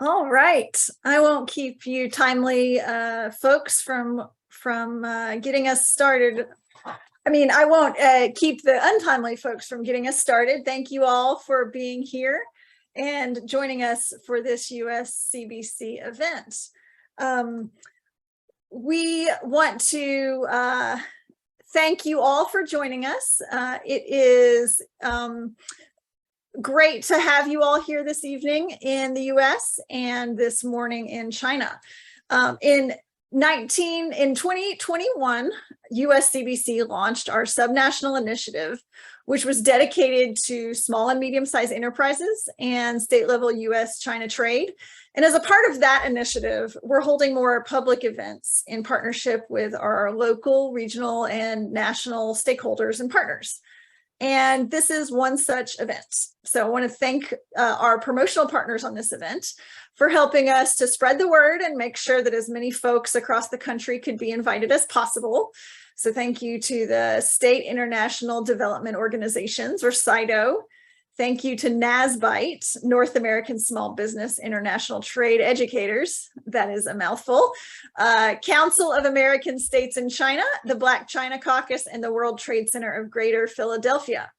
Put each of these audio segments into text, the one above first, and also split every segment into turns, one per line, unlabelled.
All right, I won't keep you timely folks from getting us started. I mean, I won't keep the untimely folks from getting us started. Thank you all for being here and joining us for this USCBC event. We want to thank you all for joining us. It is great to have you all here this evening in the US and this morning in China. In 2021, USCBC launched our subnational initiative, which was dedicated to small and medium-sized enterprises and state-level US-China trade. And as a part of that initiative, we're holding more public events in partnership with our local, regional, and national stakeholders and partners. And this is one such event. So I want to thank our promotional partners on this event for helping us to spread the word and make sure that as many folks across the country could be invited as possible. So thank you to the State International Development Organizations, or SIDO. Thank you to NASBITE, North American Small Business International Trade Educators. That is a mouthful. Council of American States in China, the Black China Caucus, and the World Trade Center of Greater Philadelphia.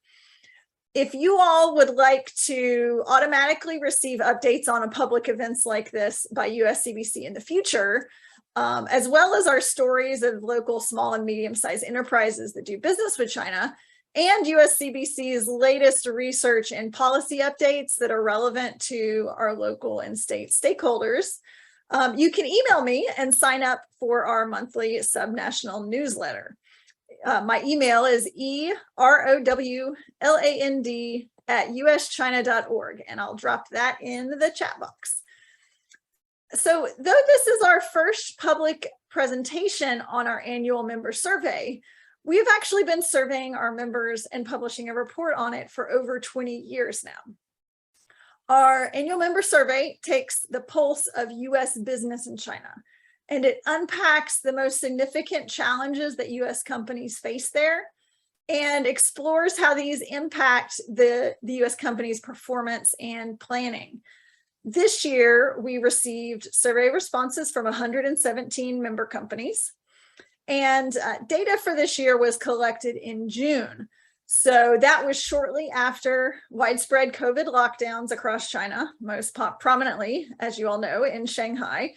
If you all would like to automatically receive updates on public events like this by USCBC in the future, as well as our stories of local small and medium-sized enterprises that do business with China, and USCBC's latest research and policy updates that are relevant to our local and state stakeholders, you can email me and sign up for our monthly subnational newsletter. My email is erowland@uschina.org, and I'll drop that in the chat box. So though this is our first public presentation on our annual member survey, we've actually been surveying our members and publishing a report on it for over 20 years now. Our annual member survey takes the pulse of US business in China, and it unpacks the most significant challenges that US companies face there and explores how these impact the US companies' performance and planning. This year, we received survey responses from 117 member companies. And data for this year was collected in June. So that was shortly after widespread COVID lockdowns across China, most prominently, as you all know, in Shanghai.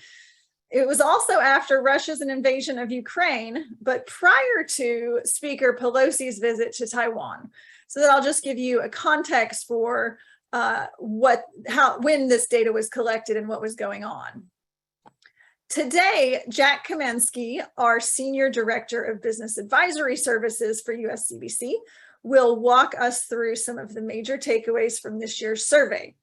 It was also after Russia's invasion of Ukraine, but prior to Speaker Pelosi's visit to Taiwan. So that I'll just give you a context for when this data was collected and what was going on. Today, Jack Kamensky, our Senior Director of Business Advisory Services for USCBC, will walk us through some of the major takeaways from this year's survey.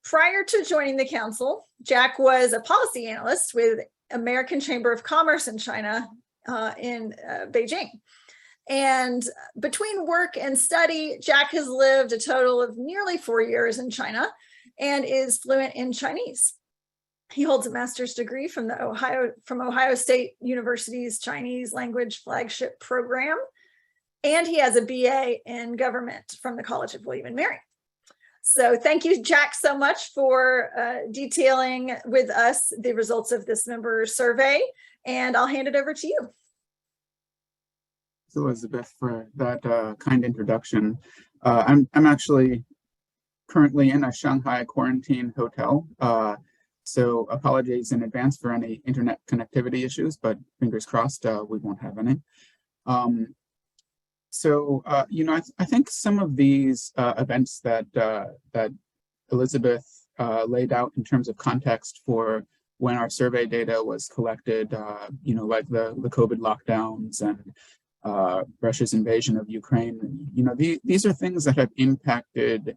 Prior to joining the council, Jack was a policy analyst with American Chamber of Commerce in China in Beijing. And between work and study, Jack has lived a total of nearly 4 years in China and is fluent in Chinese. He holds a master's degree from Ohio State University's Chinese language flagship program, and he has a BA in government from the College of William and Mary. So thank you, Jack, so much for detailing with us the results of this member survey, and I'll hand it over to you.
Thanks, Elizabeth, for that kind introduction. I'm actually currently in a Shanghai quarantine hotel. So apologies in advance for any internet connectivity issues, but fingers crossed we won't have any. I think some of these events that Elizabeth laid out in terms of context for when our survey data was collected, like the COVID lockdowns and Russia's invasion of Ukraine, these are things that have impacted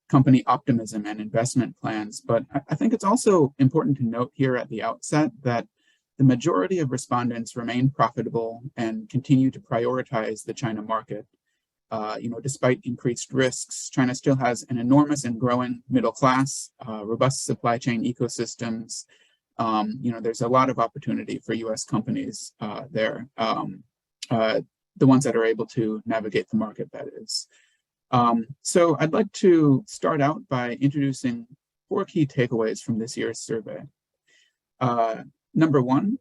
company optimism and investment plans. But I think it's also important to note here at the outset that the majority of respondents remain profitable and continue to prioritize the China market. Despite increased risks, China still has an enormous and growing middle class, robust supply chain ecosystems. There's a lot of opportunity for US companies there, the ones that are able to navigate the market, that is. So I'd like to start out by introducing 4 key takeaways from this year's survey. Number one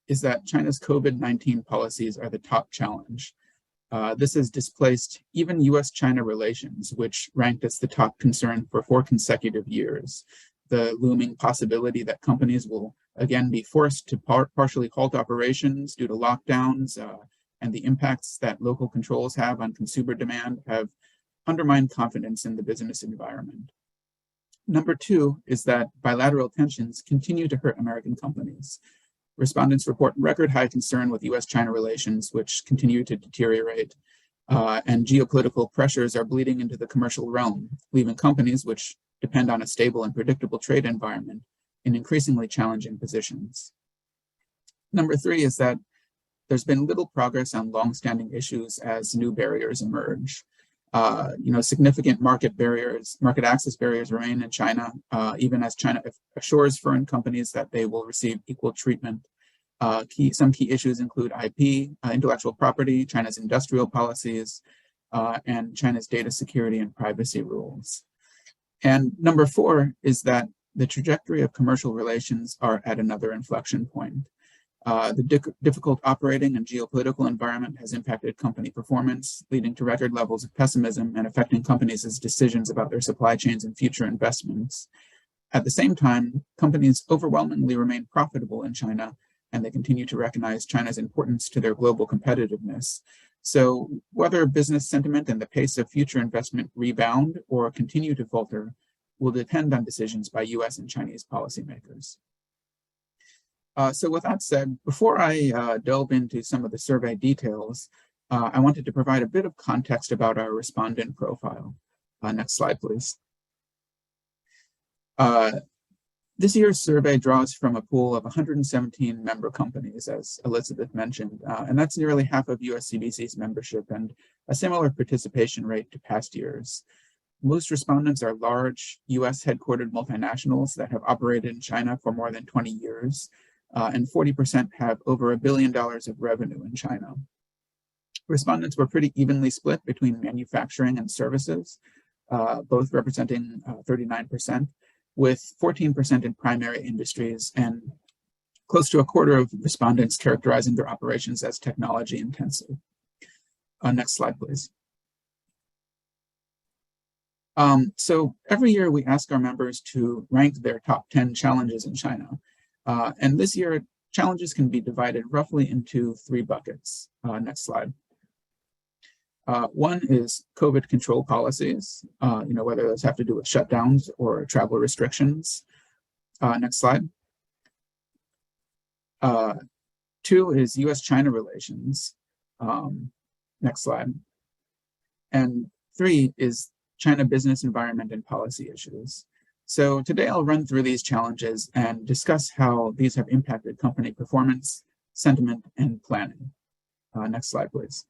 is that China's COVID-19 policies are the top challenge. This has displaced even US-China relations, which ranked as the top concern for 4 consecutive years. The looming possibility that companies will again be forced to partially halt operations due to lockdowns and the impacts that local controls have on consumer demand have undermined confidence in the business environment. Number 2 is that bilateral tensions continue to hurt American companies. Respondents report record high concern with US-China relations, which continue to deteriorate, and geopolitical pressures are bleeding into the commercial realm, leaving companies which depend on a stable and predictable trade environment in increasingly challenging positions. Number 3 is that there's been little progress on longstanding issues as new barriers emerge. Significant market access barriers remain in China, even as China assures foreign companies that they will receive equal treatment. Some key issues include IP, intellectual property, China's industrial policies, and China's data security and privacy rules. And number 4 is that the trajectory of commercial relations are at another inflection point. The difficult operating and geopolitical environment has impacted company performance, leading to record levels of pessimism and affecting companies' decisions about their supply chains and future investments. At the same time, companies overwhelmingly remain profitable in China, and they continue to recognize China's importance to their global competitiveness. So whether business sentiment and the pace of future investment rebound or continue to falter will depend on decisions by US and Chinese policymakers. So with that said, before I delve into some of the survey details, I wanted to provide a bit of context about our respondent profile. Next slide, please. This year's survey draws from a pool of 117 member companies, as Elizabeth mentioned, and that's nearly half of USCBC's membership and a similar participation rate to past years. Most respondents are large US-headquartered multinationals that have operated in China for more than 20 years. And 40% have over $1 billion of revenue in China. Respondents were pretty evenly split between manufacturing and services, both representing 39%, with 14% in primary industries and close to a quarter of respondents characterizing their operations as technology intensive. Next slide, please. So every year we ask our members to rank their top 10 challenges in China. And this year, challenges can be divided roughly into 3 buckets. Next slide. One is COVID control policies, whether those have to do with shutdowns or travel restrictions. Next slide. 2 is US-China relations. Next slide. And 3 is China business environment and policy issues. So today I'll run through these challenges and discuss how these have impacted company performance, sentiment, and planning. Next slide, please.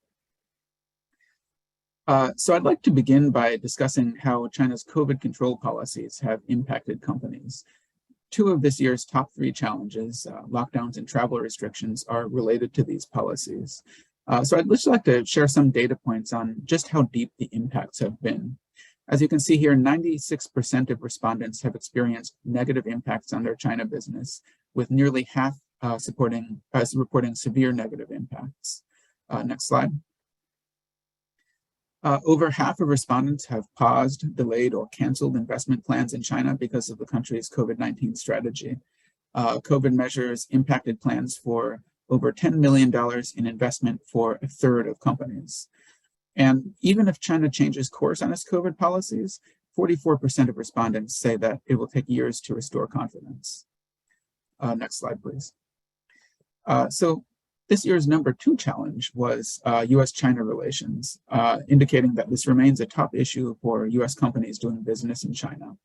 So I'd like to begin by discussing how China's COVID control policies have impacted companies. 2 of this year's top 3 challenges, lockdowns and travel restrictions, are related to these policies. So I'd just like to share some data points on just how deep the impacts have been. As you can see here, 96% of respondents have experienced negative impacts on their China business, with nearly half reporting severe negative impacts. Next slide. Over half of respondents have paused, delayed, or canceled investment plans in China because of the country's COVID-19 strategy. COVID measures impacted plans for over $10 million in investment for a third of companies. And even if China changes course on its COVID policies, 44% of respondents say that it will take years to restore confidence. Next slide, please. So this year's number 2 challenge was US-China relations, indicating that this remains a top issue for US companies doing business in China.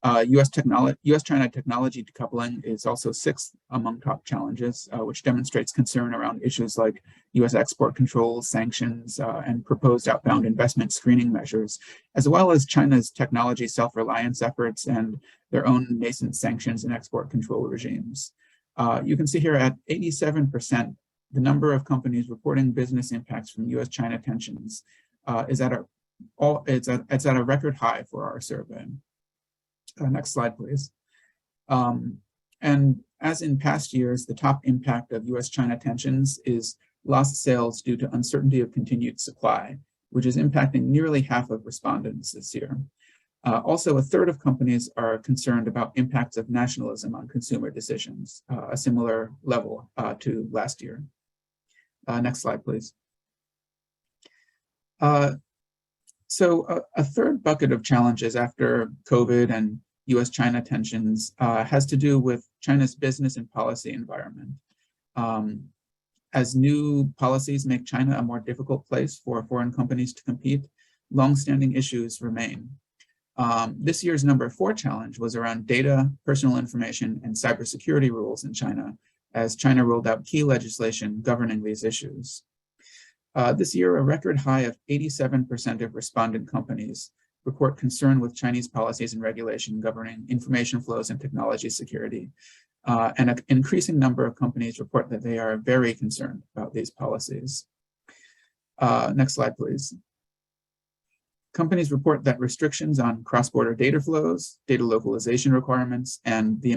US-China technology decoupling is also 6th among top challenges, which demonstrates concern around issues like US export controls, sanctions, and proposed outbound investment screening measures, as well as China's technology self-reliance efforts and their own nascent sanctions and export control regimes. You can see here at 87%, the number of companies reporting business impacts from US-China tensions is at a record high for our survey. Next slide, please. And as in past years, the top impact of US-China tensions is lost sales due to uncertainty of continued supply, which is impacting nearly half of respondents this year. Also, a third of companies are concerned about impacts of nationalism on consumer decisions, a similar level to last year. Next slide, please. So a third bucket of challenges after COVID and US-China tensions has to do with China's business and policy environment. As new policies make China a more difficult place for foreign companies to compete, longstanding issues remain. This year's number 4 challenge was around data, personal information, and cybersecurity rules in China, as China rolled out key legislation governing these issues. This year, a record high of 87% of respondent companies report concern with Chinese policies and regulation governing information flows and technology security. And an increasing number of companies report that they are very concerned about these policies. Next slide, please. Companies report that restrictions on cross-border data flows, data localization requirements, and the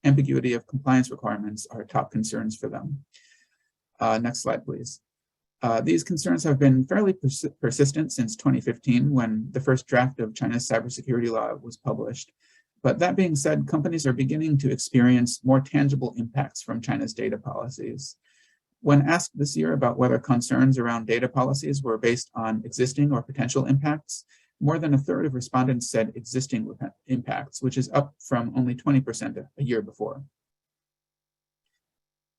ambiguity of compliance requirements are top concerns for them. Next slide, please. These concerns have been fairly persistent since 2015, when the first draft of China's cybersecurity law was published. But that being said, companies are beginning to experience more tangible impacts from China's data policies. When asked this year about whether concerns around data policies were based on existing or potential impacts, more than a third of respondents said existing impacts, which is up from only 20% a year before.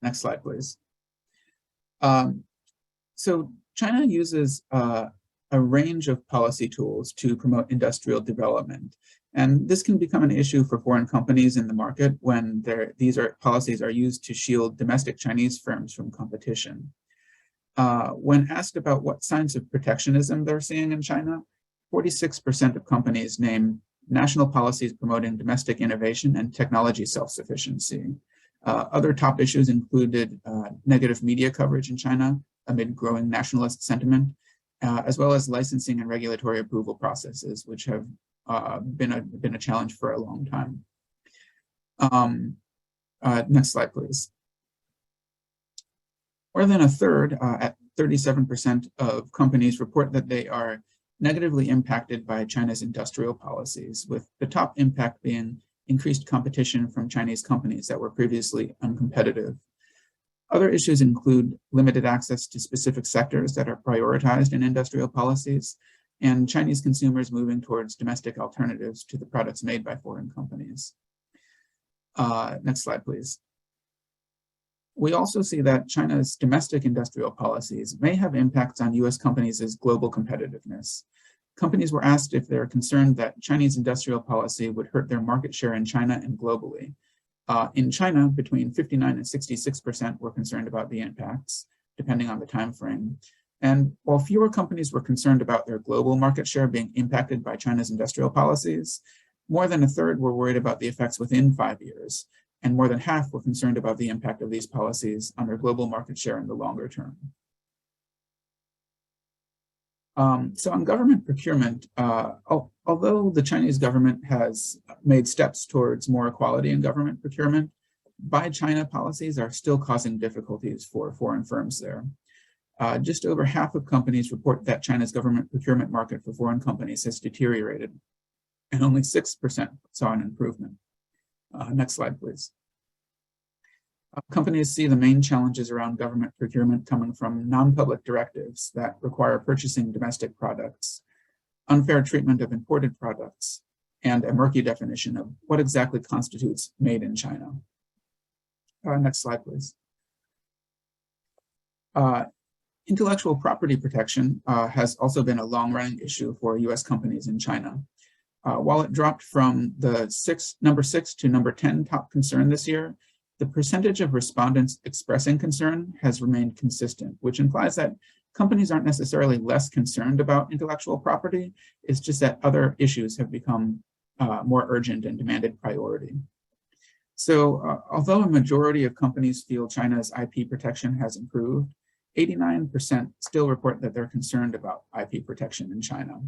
Next slide, please. So China uses a range of policy tools to promote industrial development. And this can become an issue for foreign companies in the market when these policies are used to shield domestic Chinese firms from competition. When asked about what signs of protectionism they're seeing in China, 46% of companies name national policies promoting domestic innovation and technology self-sufficiency. Other top issues included negative media coverage in China amid growing nationalist sentiment, as well as licensing and regulatory approval processes, which have been a challenge for a long time. Next slide, please. More than a third, at 37% of companies, report that they are negatively impacted by China's industrial policies, with the top impact being increased competition from Chinese companies that were previously uncompetitive. Other issues include limited access to specific sectors that are prioritized in industrial policies, and Chinese consumers moving towards domestic alternatives to the products made by foreign companies. Next slide, please. We also see that China's domestic industrial policies may have impacts on US companies' global competitiveness. Companies were asked if they're concerned that Chinese industrial policy would hurt their market share in China and globally. In China, between 59 and 66% were concerned about the impacts, depending on the time frame. And while fewer companies were concerned about their global market share being impacted by China's industrial policies, more than a third were worried about the effects within 5 years, and more than half were concerned about the impact of these policies on their global market share in the longer term. So on government procurement, although the Chinese government has made steps towards more equality in government procurement, Buy China policies are still causing difficulties for foreign firms there. Just over half of companies report that China's government procurement market for foreign companies has deteriorated, and only 6% saw an improvement. Next slide, please. Companies see the main challenges around government procurement coming from non-public directives that require purchasing domestic products, unfair treatment of imported products, and a murky definition of what exactly constitutes made in China. Next slide, please. Intellectual property protection has also been a long-running issue for US companies in China. While it dropped from the number 6 to number 10 top concern this year, the percentage of respondents expressing concern has remained consistent, which implies that companies aren't necessarily less concerned about intellectual property. It's just that other issues have become more urgent and demanded priority. So although a majority of companies feel China's IP protection has improved, 89% still report that they're concerned about IP protection in China.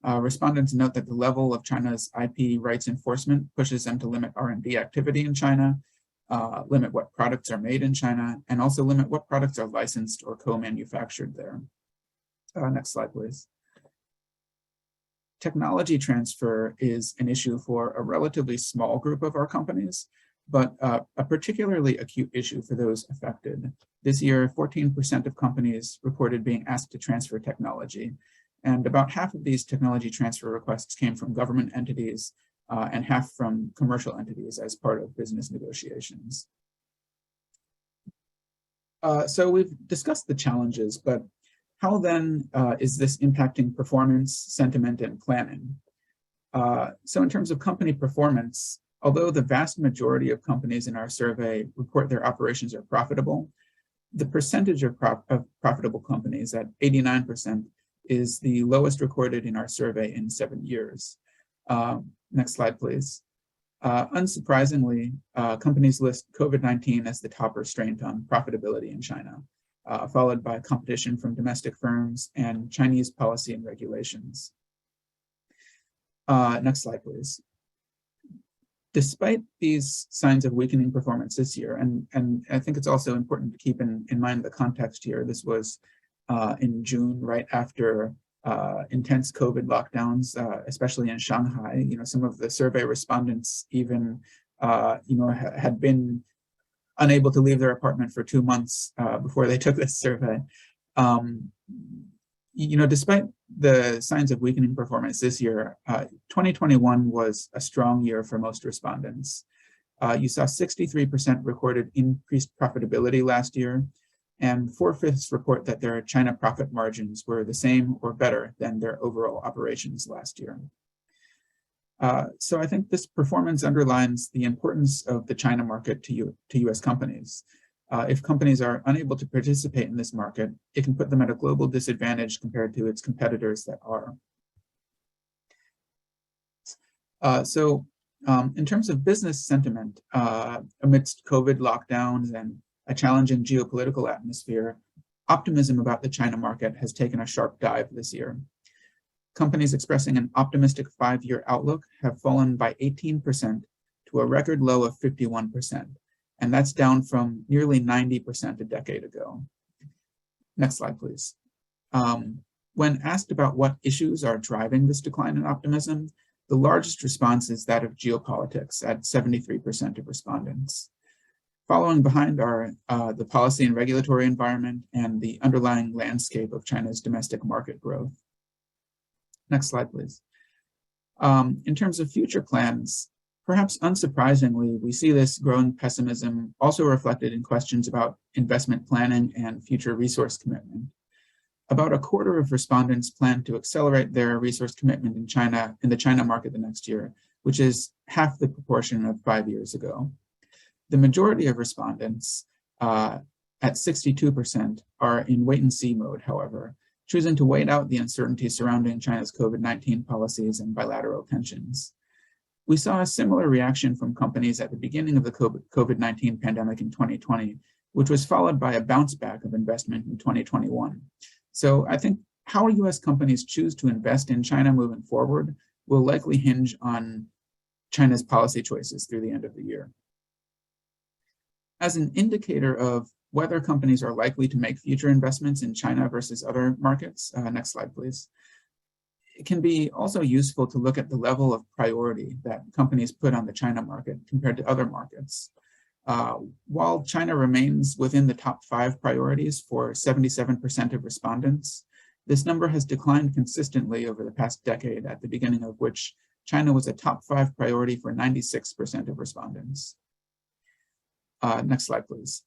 Respondents note that the level of China's IP rights enforcement pushes them to limit R&D activity in China, limit what products are made in China, and also limit what products are licensed or co-manufactured there. Next slide, please. Technology transfer is an issue for a relatively small group of our companies, but a particularly acute issue for those affected. This year, 14% of companies reported being asked to transfer technology, and about half of these technology transfer requests came from government entities and half from commercial entities as part of business negotiations. So we've discussed the challenges, but how then is this impacting performance, sentiment, and planning? So in terms of company performance, although the vast majority of companies in our survey report their operations are profitable, the percentage of profitable companies at 89% is the lowest recorded in our survey in 7 years. Next slide, please. Unsurprisingly, companies list COVID-19 as the top restraint on profitability in China, followed by competition from domestic firms and Chinese policy and regulations. Next slide, please. Despite these signs of weakening performance this year, and I think it's also important to keep in mind the context here. This was in June, right after intense COVID lockdowns, especially in Shanghai. Some of the survey respondents even, had been unable to leave their apartment for 2 months before they took this survey. Despite the signs of weakening performance this year, 2021 was a strong year for most respondents. You saw 63% recorded increased profitability last year, and 4/5 report that their China profit margins were the same or better than their overall operations last year. So I think this performance underlines the importance of the China market to US companies. If companies are unable to participate in this market, it can put them at a global disadvantage compared to its competitors that are. In terms of business sentiment, amidst COVID lockdowns and a challenging geopolitical atmosphere, optimism about the China market has taken a sharp dive this year. Companies expressing an optimistic 5-year outlook have fallen by 18% to a record low of 51%, and that's down from nearly 90% a decade ago. Next slide, please. When asked about what issues are driving this decline in optimism, the largest response is that of geopolitics at 73% of respondents. Following behind are the policy and regulatory environment and the underlying landscape of China's domestic market growth. Next slide, please. In terms of future plans, perhaps unsurprisingly, we see this growing pessimism also reflected in questions about investment planning and future resource commitment. About a quarter of respondents plan to accelerate their resource commitment in the China market the next year, which is half the proportion of 5 years ago. The majority of respondents, at 62%, are in wait-and-see mode, however, choosing to wait out the uncertainty surrounding China's COVID-19 policies and bilateral tensions. We saw a similar reaction from companies at the beginning of the COVID-19 pandemic in 2020, which was followed by a bounce back of investment in 2021. So I think how US companies choose to invest in China moving forward will likely hinge on China's policy choices through the end of the year. As an indicator of whether companies are likely to make future investments in China versus other markets, next slide, please. It can be also useful to look at the level of priority that companies put on the China market compared to other markets. While China remains within the top 5 priorities for 77% of respondents, this number has declined consistently over the past decade, at the beginning of which China was a top 5 priority for 96% of respondents. Next slide, please.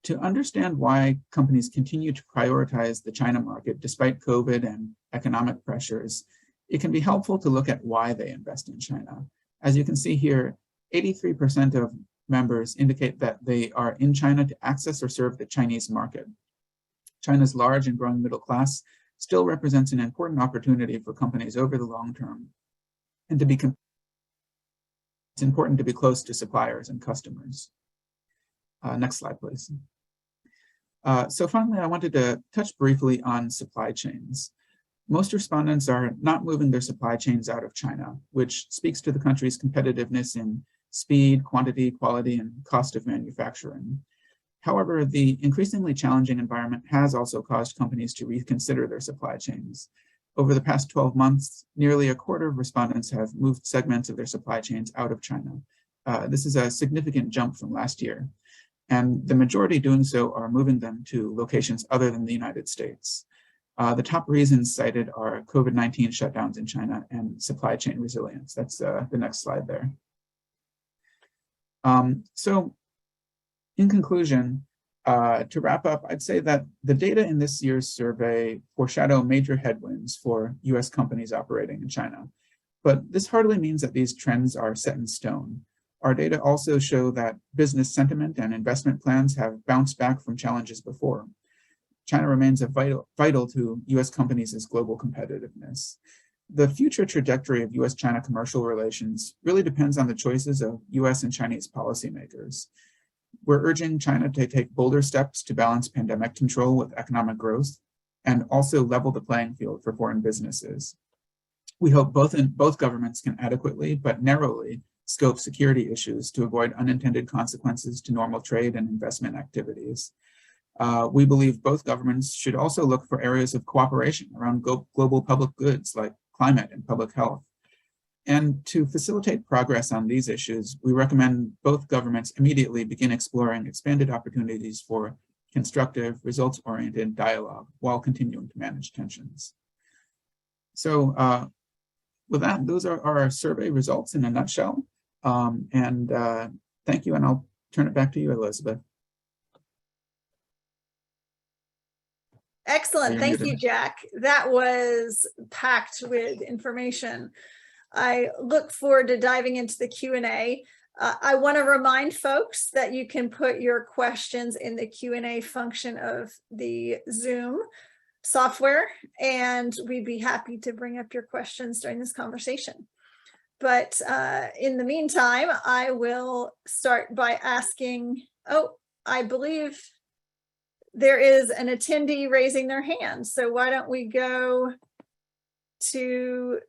To understand why companies continue to prioritize the China market despite COVID and economic pressures, it can be helpful to look at why they invest in China. As you can see here, 83% of members indicate that they are in China to access or serve the Chinese market. China's large and growing middle class still represents an important opportunity for companies over the long term, and it's important to be close to suppliers and customers. Next slide, please. So finally, I wanted to touch briefly on supply chains. Most respondents are not moving their supply chains out of China, which speaks to the country's competitiveness in speed, quantity, quality, and cost of manufacturing. However, the increasingly challenging environment has also caused companies to reconsider their supply chains. Over the past 12 months, nearly a quarter of respondents have moved segments of their supply chains out of China. This is a significant jump from last year, and the majority doing so are moving them to locations other than the United States. The top reasons cited are COVID-19 shutdowns in China and supply chain resilience. That's the next slide there. So in conclusion, to wrap up, I'd say that the data in this year's survey foreshadow major headwinds for US companies operating in China. But this hardly means that these trends are set in stone. Our data also show that business sentiment and investment plans have bounced back from challenges before. China remains vital to US companies' global competitiveness. The future trajectory of US-China commercial relations really depends on the choices of US and Chinese policymakers. We're urging China to take bolder steps to balance pandemic control with economic growth and also level the playing field for foreign businesses. We hope both governments can adequately but narrowly scope security issues to avoid unintended consequences to normal trade and investment activities. We believe both governments should also look for areas of cooperation around global public goods like climate and public health. And to facilitate progress on these issues, we recommend both governments immediately begin exploring expanded opportunities for constructive, results-oriented dialogue while continuing to manage tensions. So with that, those are our survey results in a nutshell. Thank you, and I'll turn it back to you, Elizabeth.
Excellent. Thank you, Jack. That was packed with information. I look forward to diving into the Q&A. I want to remind folks that you can put your questions in the Q&A function of the Zoom software, and we'd be happy to bring up your questions during this conversation. But in the meantime, I will start by asking, I believe there is an attendee raising their hand. So why don't we go to,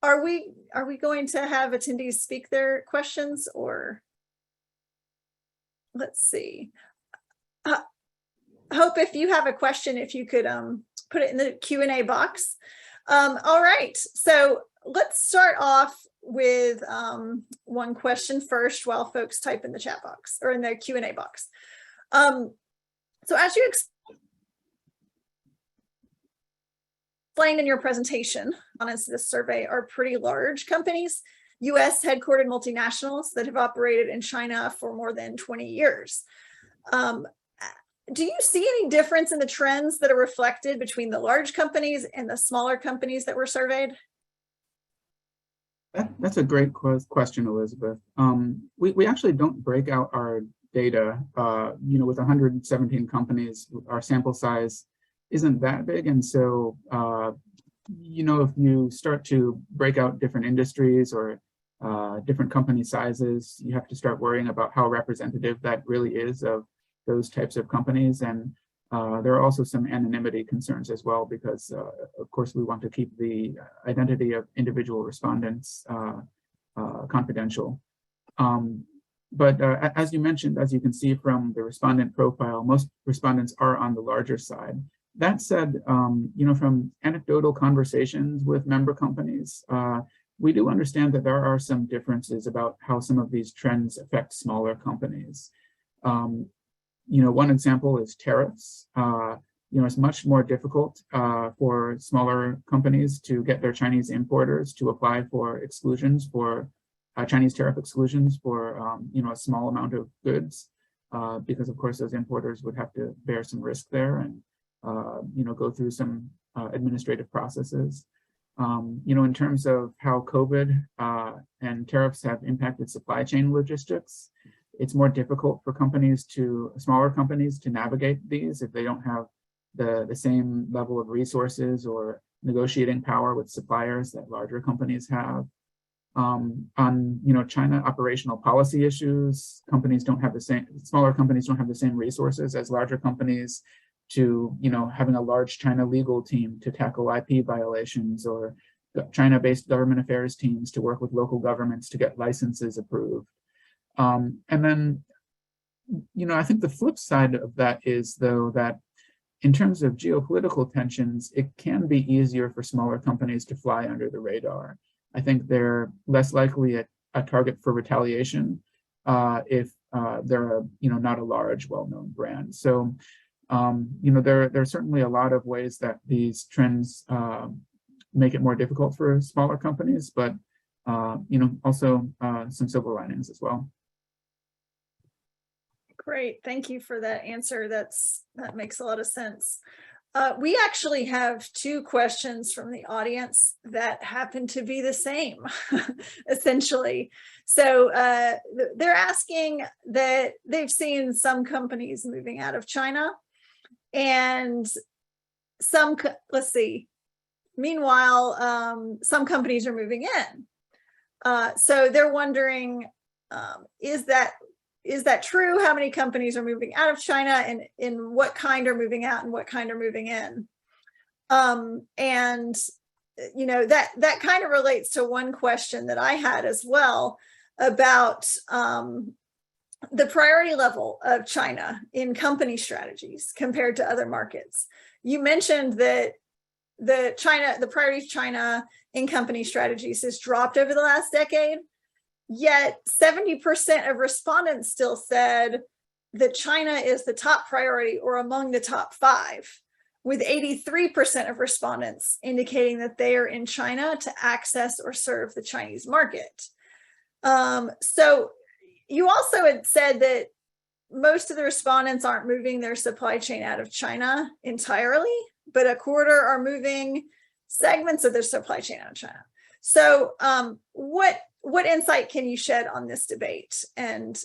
are we going to have attendees speak their questions, or let's see. Hope, if you have a question, if you could put it in the Q&A box. All right, so let's start off with one question first while folks type in the chat box or in the Q&A box. So as you explained in your presentation, honestly, this survey are pretty large companies, US headquartered multinationals that have operated in China for more than 20 years. Do you see any difference in the trends that are reflected between the large companies and the smaller companies that were surveyed?
That's a great question, Elizabeth. We actually don't break out our data, with 117 companies, our sample size isn't that big. And so, if you start to break out different industries or different company sizes, you have to start worrying about how representative that really is of those types of companies. And there are also some anonymity concerns as well, because of course we want to keep the identity of individual respondents confidential. But as you mentioned, as you can see from the respondent profile, most respondents are on the larger side. That said, from anecdotal conversations with member companies, we do understand that there are some differences about how some of these trends affect smaller companies. One example is tariffs. It's much more difficult for smaller companies to get their Chinese importers to apply for exclusions for Chinese tariff exclusions for a small amount of goods, because of course those importers would have to bear some risk there and go through some administrative processes. In terms of how COVID and tariffs have impacted supply chain logistics, it's more difficult for smaller companies to navigate these if they don't have the same level of resources or negotiating power with suppliers that larger companies have. On China operational policy issues, smaller companies don't have the same resources as larger companies to, having a large China legal team to tackle IP violations, or China-based government affairs teams to work with local governments to get licenses approved. And then, I think the flip side of that is, though, that in terms of geopolitical tensions, it can be easier for smaller companies to fly under the radar. I think they're less likely a target for retaliation if they're not a large, well-known brand. So, there are certainly a lot of ways that these trends make it more difficult for smaller companies, but also some silver linings as well.
Great, thank you for that answer. That makes a lot of sense. We actually have two questions from the audience that happen to be the same, essentially. So they're asking that they've seen some companies moving out of China, and meanwhile, some companies are moving in. So they're wondering, is that true? How many companies are moving out of China, and in what kind are moving out and what kind are moving in? And that kind of relates to one question that I had as well about the priority level of China in company strategies compared to other markets. You mentioned that the priority of China in company strategies has dropped over the last decade. Yet 70% of respondents still said that China is the top priority or among the top 5, with 83% of respondents indicating that they are in China to access or serve the Chinese market. So you also had said that most of the respondents aren't moving their supply chain out of China entirely, but a quarter are moving segments of their supply chain out of China. So what insight can you shed on this debate? And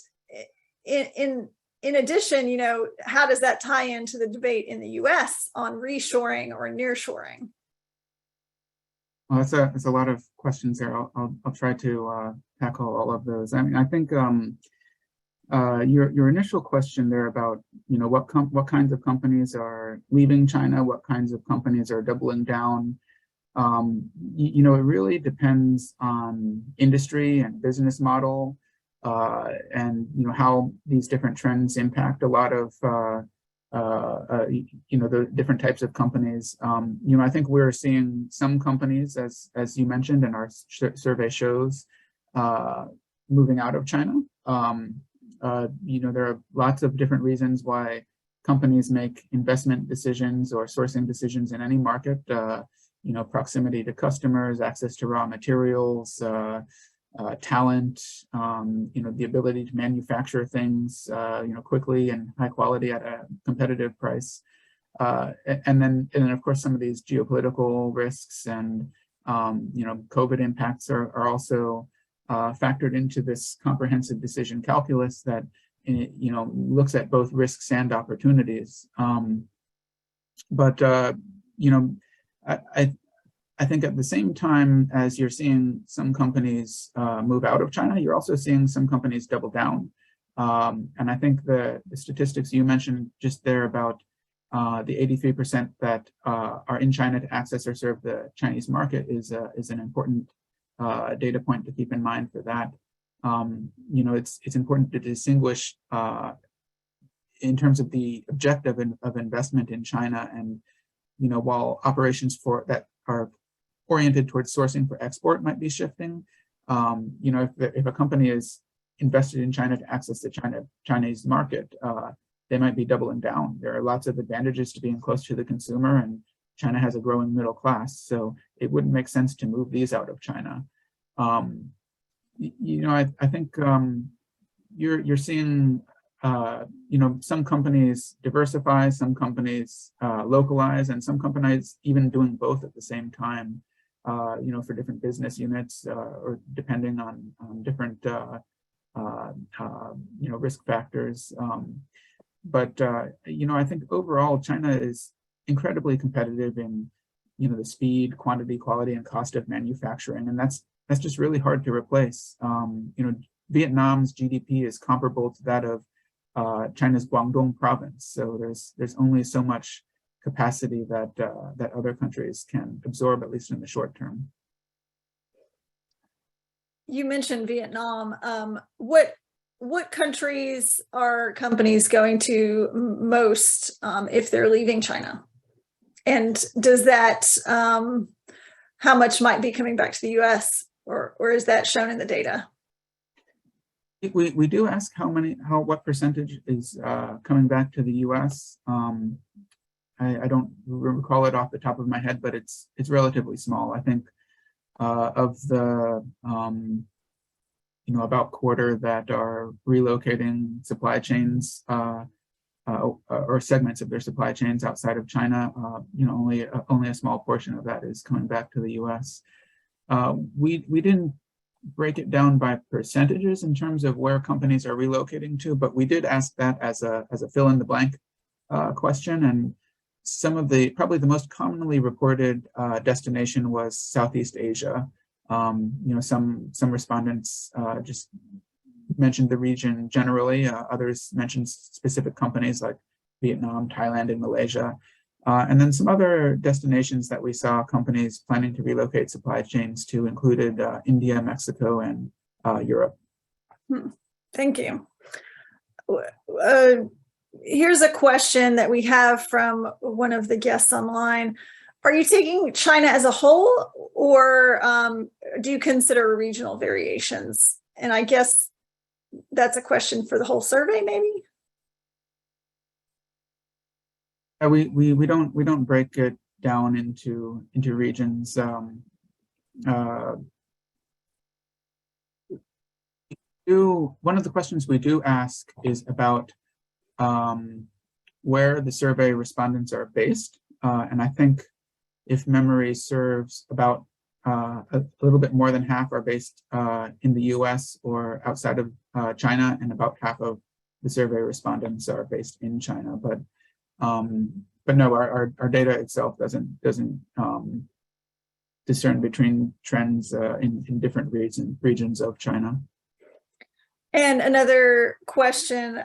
in addition, how does that tie into the debate in the US on reshoring or nearshoring?
Well, it's a lot of questions there. I'll try to tackle all of those. I mean, I think your initial question there about what kinds of companies are leaving China, what kinds of companies are doubling down. It really depends on industry and business model, and how these different trends impact a lot of the different types of companies. I think we're seeing some companies, as you mentioned, and our survey shows, moving out of China. There are lots of different reasons why companies make investment decisions or sourcing decisions in any market. Proximity to customers, access to raw materials, talent, the ability to manufacture things, quickly and high quality at a competitive price. And then of course, some of these geopolitical risks and, COVID impacts are also factored into this comprehensive decision calculus that, looks at both risks and opportunities. I think at the same time as you're seeing some companies move out of China, you're also seeing some companies double down. And I think the statistics you mentioned just there about the 83% that are in China to access or serve the Chinese market is an important data point to keep in mind for that. It's important to distinguish in terms of the objective of investment in China. And while operations that are oriented towards sourcing for export might be shifting, if a company is invested in China to access the Chinese market, they might be doubling down. There are lots of advantages to being close to the consumer, and China has a growing middle class, so it wouldn't make sense to move these out of China. I think you're seeing some companies diversify, some companies localize, and some companies even doing both at the same time, for different business units or depending on different risk factors. But I think overall China is incredibly competitive in the speed, quantity, quality, and cost of manufacturing, and that's just really hard to replace. Vietnam's GDP is comparable to that of China's Guangdong province. So there's only so much capacity that that other countries can absorb, at least in the short term.
You mentioned Vietnam. What countries are companies going to most if they're leaving China? And does that, how much might be coming back to the US, or is that shown in the data?
We do ask what percentage is coming back to the US. I don't recall it off the top of my head, but it's relatively small. I think of the about quarter that are relocating supply chains or segments of their supply chains outside of China. Only a small portion of that is coming back to the US. We didn't break it down by percentages in terms of where companies are relocating to, but we did ask that as a fill in the blank question. And some of probably the most commonly reported destination was Southeast Asia. Some respondents just mentioned the region generally. Others mentioned specific companies like Vietnam, Thailand, and Malaysia. And then some other destinations that we saw companies planning to relocate supply chains to included India, Mexico, and Europe.
Thank you. Here's a question that we have from one of the guests online. Are you taking China as a whole, or do you consider regional variations? And I guess that's a question for the whole survey, maybe?
We don't break it down into regions. One of the questions we do ask is about where the survey respondents are based, and I think, if memory serves, about a little bit more than half are based in the US or outside of China, and about half of the survey respondents are based in China. But no, our data itself doesn't discern between trends in different regions of China.
And another question,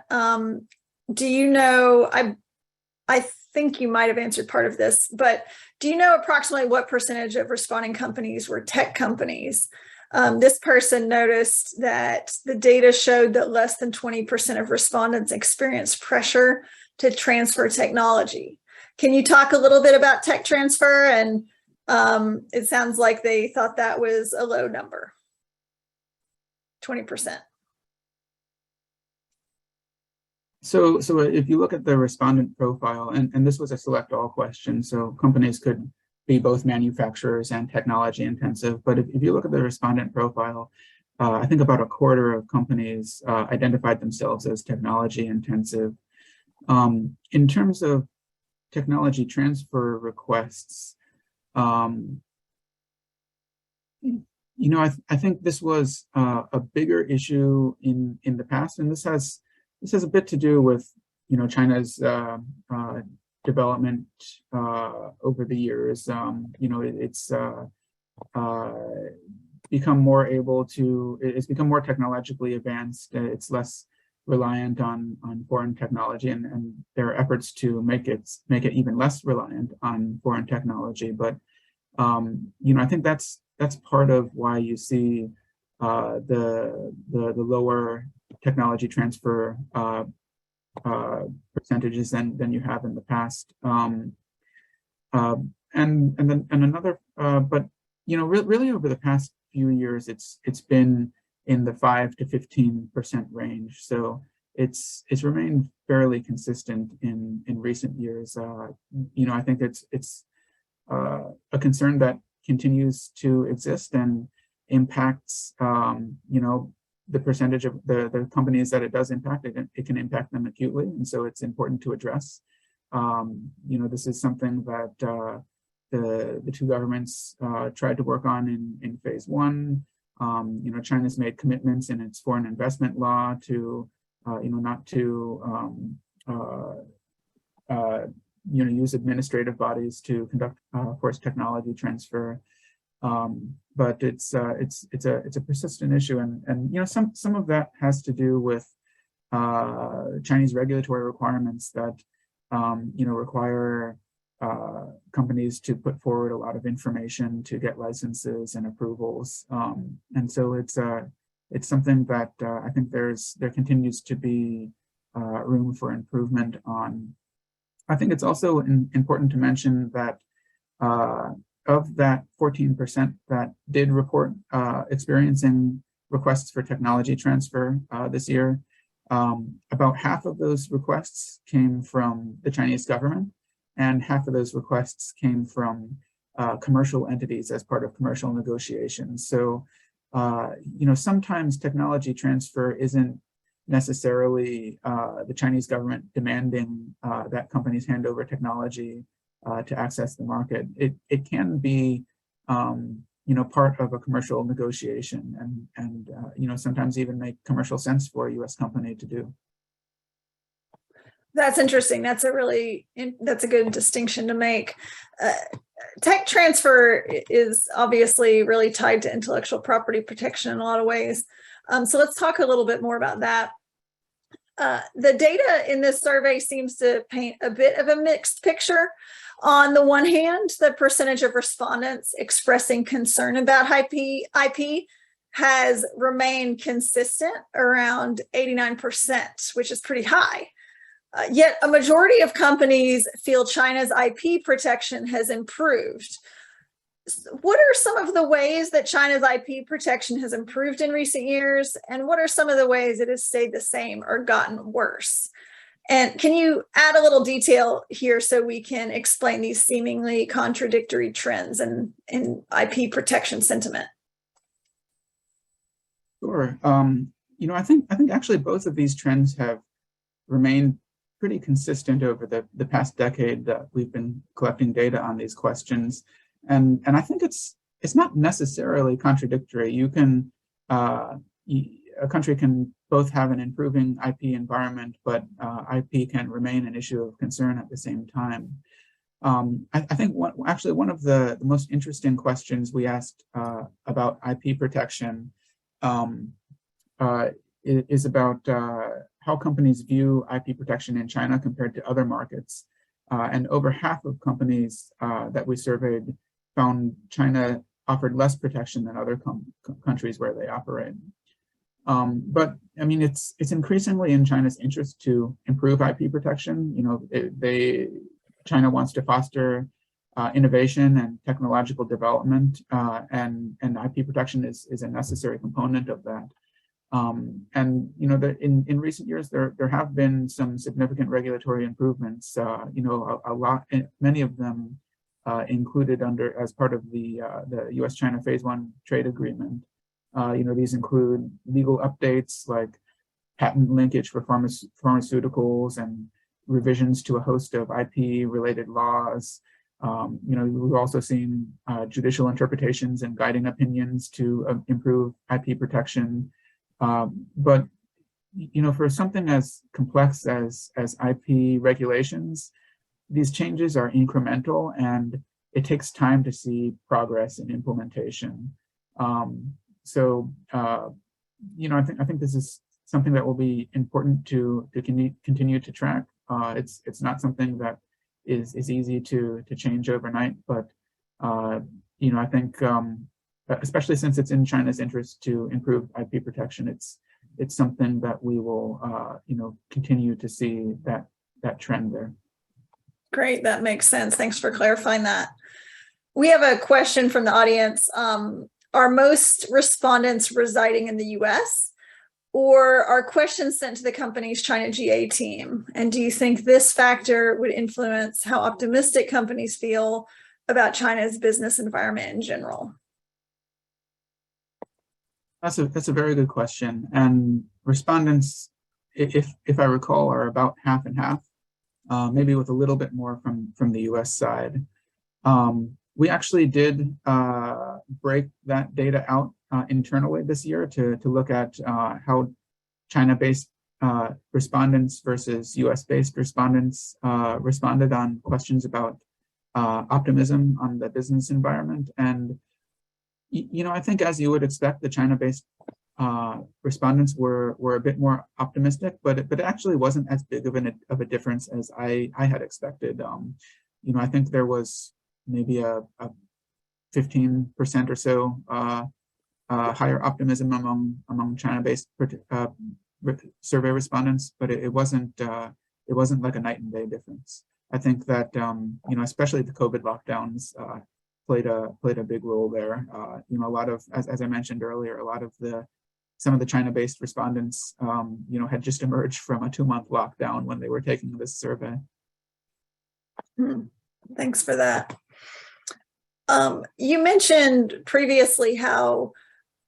do you know, I think you might have answered part of this, but do you know approximately what percentage of responding companies were tech companies? This person noticed that the data showed that less than 20% of respondents experienced pressure to transfer technology. Can you talk a little bit about tech transfer? And it sounds like they thought that was a low number, 20%.
So if you look at the respondent profile, and this was a select all question, so companies could be both manufacturers and technology intensive, but if you look at the respondent profile, I think about a quarter of companies identified themselves as technology intensive. In terms of technology transfer requests, I think this was a bigger issue in the past, and this has a bit to do with China's development over the years. It's become more technologically advanced. It's less reliant on foreign technology, and there are efforts to make it even less reliant on foreign technology. But I think that's part of why you see the lower technology transfer percentages than you have in the past. But really over the past few years, it's been in the 5 to 15% range. So it's remained fairly consistent in recent years. I think it's a concern that continues to exist and impacts the percentage of the companies that it does impact. It can impact them acutely, and so it's important to address. This is something that the two governments tried to work on in phase one. China's made commitments in its foreign investment law to not to use administrative bodies to conduct forced technology transfer. But it's a persistent issue, and some of that has to do with Chinese regulatory requirements that require companies to put forward a lot of information to get licenses and approvals, and so it's something that I think there continues to be room for improvement on. I think it's also important to mention that of that 14% that did report experiencing requests for technology transfer this year, about half of those requests came from the Chinese government, and half of those requests came from commercial entities as part of commercial negotiations. So, sometimes technology transfer isn't necessarily the Chinese government demanding that companies hand over technology to access the market. It can be part of a commercial negotiation, and sometimes even make commercial sense for a U.S. company to do.
That's interesting. That's a good distinction to make. Tech transfer is obviously really tied to intellectual property protection in a lot of ways. So let's talk a little bit more about that. The data in this survey seems to paint a bit of a mixed picture. On the one hand, the percentage of respondents expressing concern about IP has remained consistent around 89%, which is pretty high. Yet a majority of companies feel China's IP protection has improved. What are some of the ways that China's IP protection has improved in recent years? And what are some of the ways it has stayed the same or gotten worse? And can you add a little detail here so we can explain these seemingly contradictory trends in IP protection sentiment?
Sure. I think actually both of these trends have remained pretty consistent over the past decade that we've been collecting data on these questions. And I think it's not necessarily contradictory. You can a country can both have an improving IP environment, but IP can remain an issue of concern at the same time. I think one of the most interesting questions we asked about IP protection is about how companies view IP protection in China compared to other markets. And over half of companies that we surveyed found China offered less protection than other countries where they operate. But I mean, it's increasingly in China's interest to improve IP protection. China wants to foster innovation and technological development, and IP protection is a necessary component of that. In recent years, there have been some significant regulatory improvements. Many of them included as part of the U.S.-China Phase 1 trade agreement. These include legal updates like patent linkage for pharmaceuticals and revisions to a host of IP-related laws. We've also seen judicial interpretations and guiding opinions to improve IP protection. But for something as complex as IP regulations, these changes are incremental, and it takes time to see progress in implementation. I think this is something that will be important to continue to track. It's not something that is easy to change overnight, but I think especially since it's in China's interest to improve IP protection, it's something that we will continue to see that trend there.
Great, that makes sense. Thanks for clarifying that. We have a question from the audience. Are most respondents residing in the US, or are questions sent to the company's China GA team? And do you think this factor would influence how optimistic companies feel about China's business environment in general?
That's a very good question. And respondents, if I recall, are about half and half, maybe with a little bit more from the US side. We actually did break that data out internally this year to look at how China-based respondents versus US-based respondents responded on questions about optimism on the business environment. And I think, as you would expect, the China-based respondents were a bit more optimistic, but it actually wasn't as big of a difference as I had expected. I think there was maybe a 15% or so higher optimism among China-based survey respondents, but it wasn't like a night and day difference. I think that especially the COVID lockdowns played a big role there. A lot of, as I mentioned earlier, some of the China-based respondents had just emerged from a 2-month lockdown when they were taking this survey.
Thanks for that. You mentioned previously how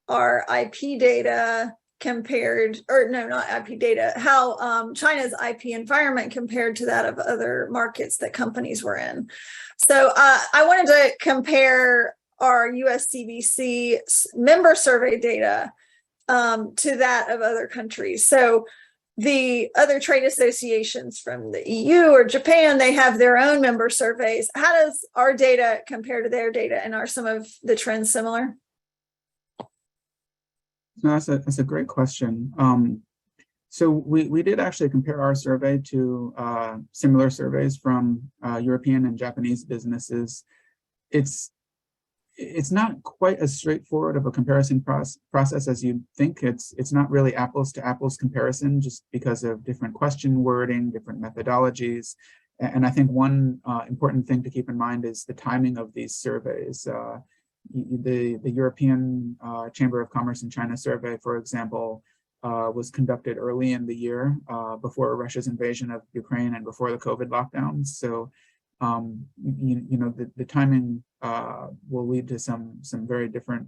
our IP data compared, or no, not IP data, how China's IP environment compared to that of other markets that companies were in. So I wanted to compare our USCBC member survey data to that of other countries. So the other trade associations from the EU or Japan, they have their own member surveys. How does our data compare to their data, and are some of the trends similar?
No, that's a great question. So we did actually compare our survey to similar surveys from European and Japanese businesses. It's not quite as straightforward of a comparison process as you'd think. It's not really apples to apples comparison, just because of different question wording, different methodologies. And I think one important thing to keep in mind is the timing of these surveys. The European Chamber of Commerce and China survey, for example, was conducted early in the year before Russia's invasion of Ukraine and before the COVID lockdowns. So, the timing will lead to some very different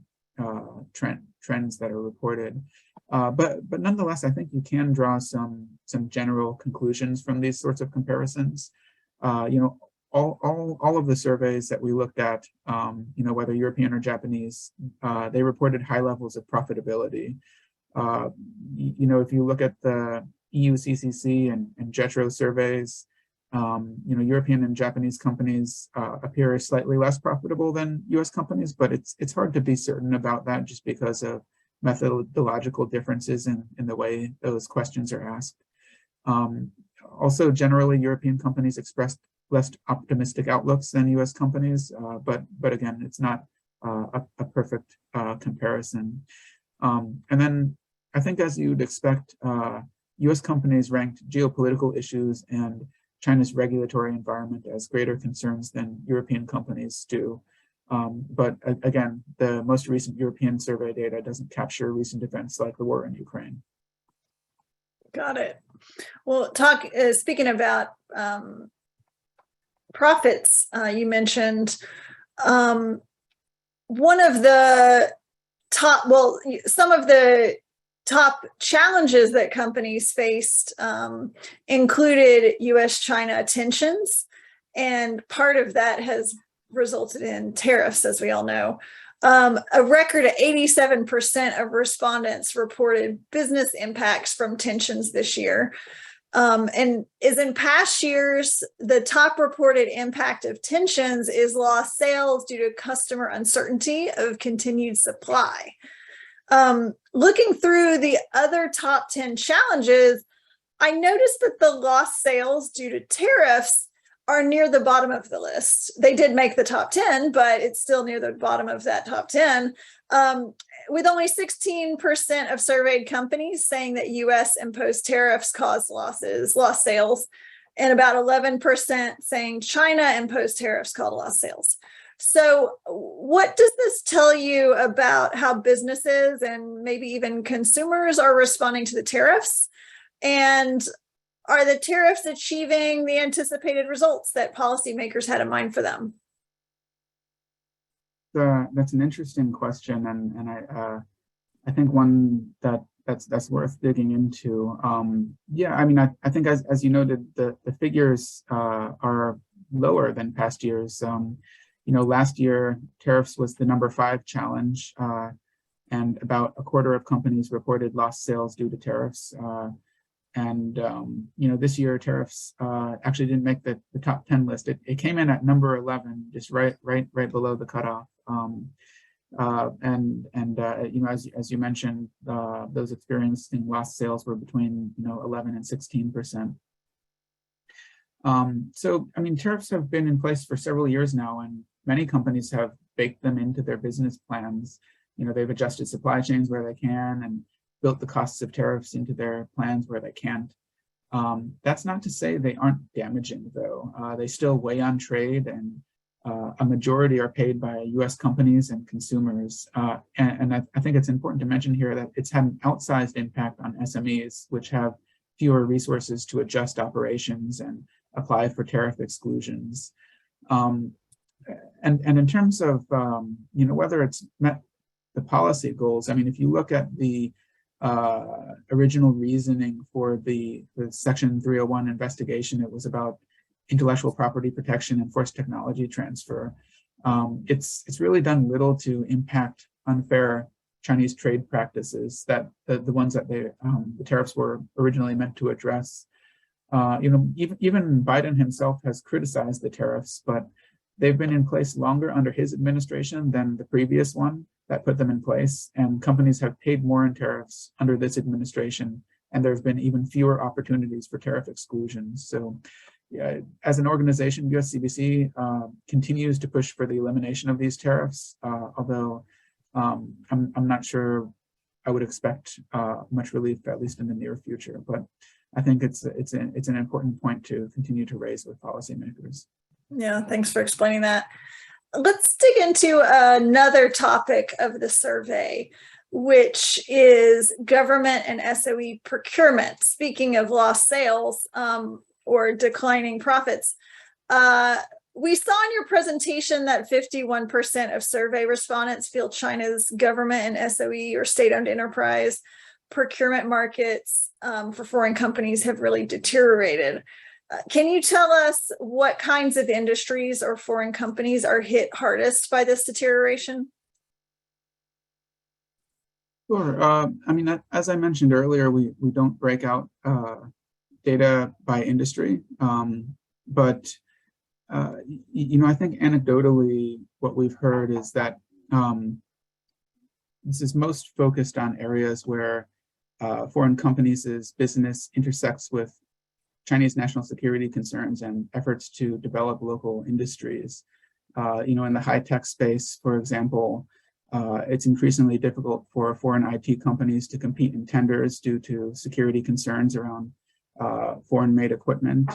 trends that are reported. But nonetheless, I think you can draw some general conclusions from these sorts of comparisons. All of the surveys that we looked at, whether European or Japanese, they reported high levels of profitability. If you look at the USCBC and JETRO surveys, European and Japanese companies appear slightly less profitable than US companies, but it's hard to be certain about that just because of methodological differences in the way those questions are asked. Also, generally, European companies expressed less optimistic outlooks than US companies, but again, it's not a perfect comparison. And then I think, as you'd expect, US companies ranked geopolitical issues and China's regulatory environment as greater concerns than European companies do. But again, the most recent European survey data doesn't capture recent events like the war in Ukraine.
Got it. Well, speaking about profits, you mentioned one of the some of the top challenges that companies faced included US-China tensions, and part of that has resulted in tariffs, as we all know. A record of 87% of respondents reported business impacts from tensions this year. And as in past years, the top reported impact of tensions is lost sales due to customer uncertainty of continued supply. Looking through the other top 10 challenges, I noticed that the lost sales due to tariffs are near the bottom of the list. They did make the top 10, but it's still near the bottom of that top 10, with only 16% of surveyed companies saying that US imposed tariffs caused lost sales, and about 11% saying China imposed tariffs caused lost sales. So what does this tell you about how businesses and maybe even consumers are responding to the tariffs? And are the tariffs achieving the anticipated results that policymakers had in mind for them?
That's an interesting question, and I think one that's worth digging into. Yeah, I mean, I think as you noted, the figures are lower than past years. Last year, tariffs was the number 5 challenge, and about a quarter of companies reported lost sales due to tariffs. This year, tariffs actually didn't make the top 10 list. It came in at number 11, just right below the cutoff. You know, as you mentioned, those experiencing lost sales were between 11 and 16%. So, I mean, tariffs have been in place for several years now, and many companies have baked them into their business plans. You know, they've adjusted supply chains where they can and built the costs of tariffs into their plans where they can't. That's not to say they aren't damaging, though. They still weigh on trade, and a majority are paid by US companies and consumers. And I think it's important to mention here that it's had an outsized impact on SMEs, which have fewer resources to adjust operations and apply for tariff exclusions. And in terms of whether it's met the policy goals, I mean, if you look at the original reasoning for the Section 301 investigation, it was about intellectual property protection and forced technology transfer. It's really done little to impact unfair Chinese trade practices that the ones that the tariffs were originally meant to address. Even Biden himself has criticized the tariffs, but they've been in place longer under his administration than the previous one that put them in place. And companies have paid more in tariffs under this administration, and there have been even fewer opportunities for tariff exclusions. So yeah, as an organization, USCBC continues to push for the elimination of these tariffs, although I'm not sure I would expect much relief, at least in the near future. But I think it's an important point to continue to raise with policymakers.
Yeah, thanks for explaining that. Let's dig into another topic of the survey, which is government and SOE procurement. Speaking of lost sales or declining profits, we saw in your presentation that 51% of survey respondents feel China's government and SOE or state-owned enterprise procurement markets for foreign companies have really deteriorated. Can you tell us what kinds of industries or foreign companies are hit hardest by this deterioration?
Sure. I mean, as I mentioned earlier, we don't break out data by industry, but I think anecdotally, what we've heard is that this is most focused on areas where foreign companies' business intersects with Chinese national security concerns and efforts to develop local industries. In the high-tech space, for example, it's increasingly difficult for foreign IT companies to compete in tenders due to security concerns around foreign-made equipment.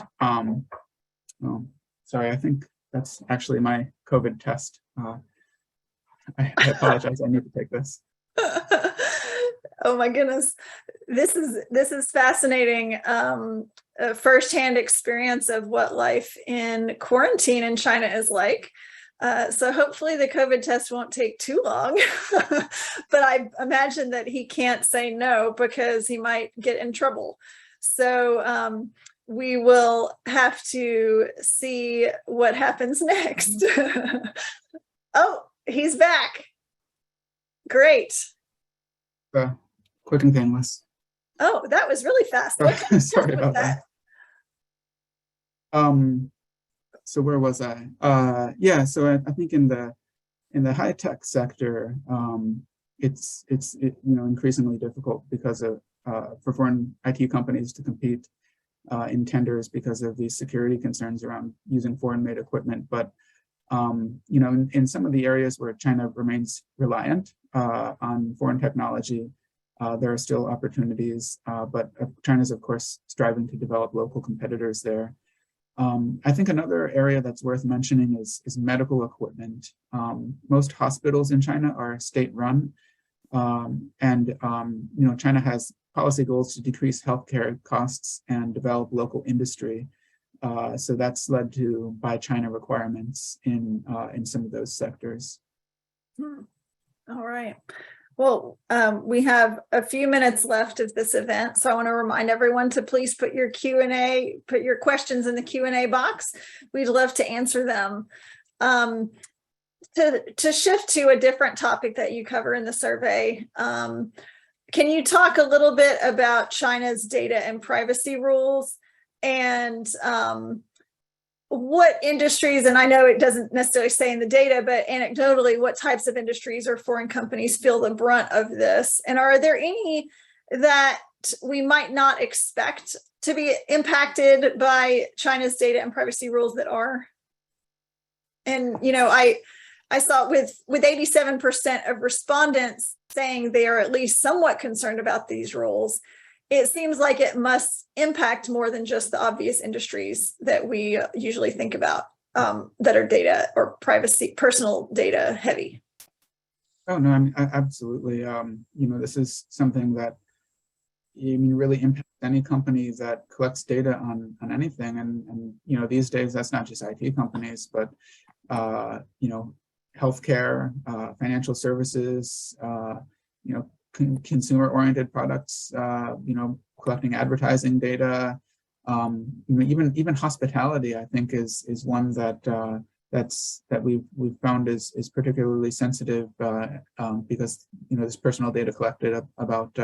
Sorry, I think that's actually my COVID test. I apologize, I need to take this.
Oh my goodness, this is fascinating. A firsthand experience of what life in quarantine in China is like. So hopefully the COVID test won't take too long, but I imagine that he can't say no because he might get in trouble. So we will have to see what happens next. Oh, he's back. Great.
Quick and painless.
Oh, that was really fast.
Sorry about that. So where was I? Yeah, so I think in the high tech sector, it's increasingly difficult because of for foreign IT companies to compete in tenders because of these security concerns around using foreign-made equipment. But in some of the areas where China remains reliant on foreign technology, there are still opportunities, but China's, of course, striving to develop local competitors there. I think another area that's worth mentioning is medical equipment. Most hospitals in China are state-run, and China has policy goals to decrease healthcare costs and develop local industry. So that's led to Buy China requirements in some of those sectors.
All right. Well, we have a few minutes left of this event, so I want to remind everyone to please put your Q&A, put your questions in the Q&A box. We'd love to answer them. To shift to a different topic that you cover in the survey, can you talk a little bit about China's data and privacy rules and what industries, and I know it doesn't necessarily say in the data, but anecdotally, what types of industries or foreign companies feel the brunt of this? And are there any that we might not expect to be impacted by China's data and privacy rules that are? And, you know, I saw with 87% of respondents saying they are at least somewhat concerned about these rules, it seems like it must impact more than just the obvious industries that we usually think about that are data or privacy, personal data heavy.
Oh, no, I mean, absolutely. You know, this is something that really impacts any company that collects data on anything. And, you know, these days, that's not just IT companies, but, you know, healthcare, financial services, you know, consumer-oriented products, you know, collecting advertising data, you know, even hospitality, I think, is one that that we've found is particularly sensitive because, you know, there's personal data collected about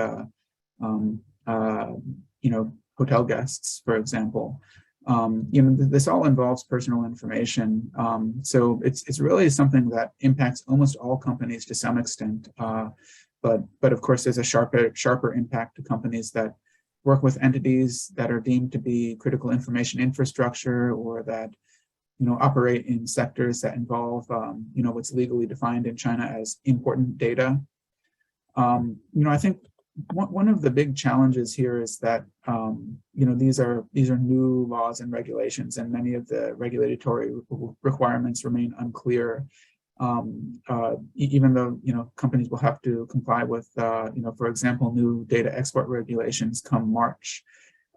you know, hotel guests, for example. You know, this all involves personal information, so it's really something that impacts almost all companies to some extent. But of course, there's a sharper impact to companies that work with entities that are deemed to be critical information infrastructure, or that, you know, operate in sectors that involve, you know, what's legally defined in China as important data. You know, I think one of the big challenges here is that, you know, these are new laws and regulations, and many of the regulatory requirements remain unclear. Even though, you know, companies will have to comply with, you know, for example, new data export regulations come March.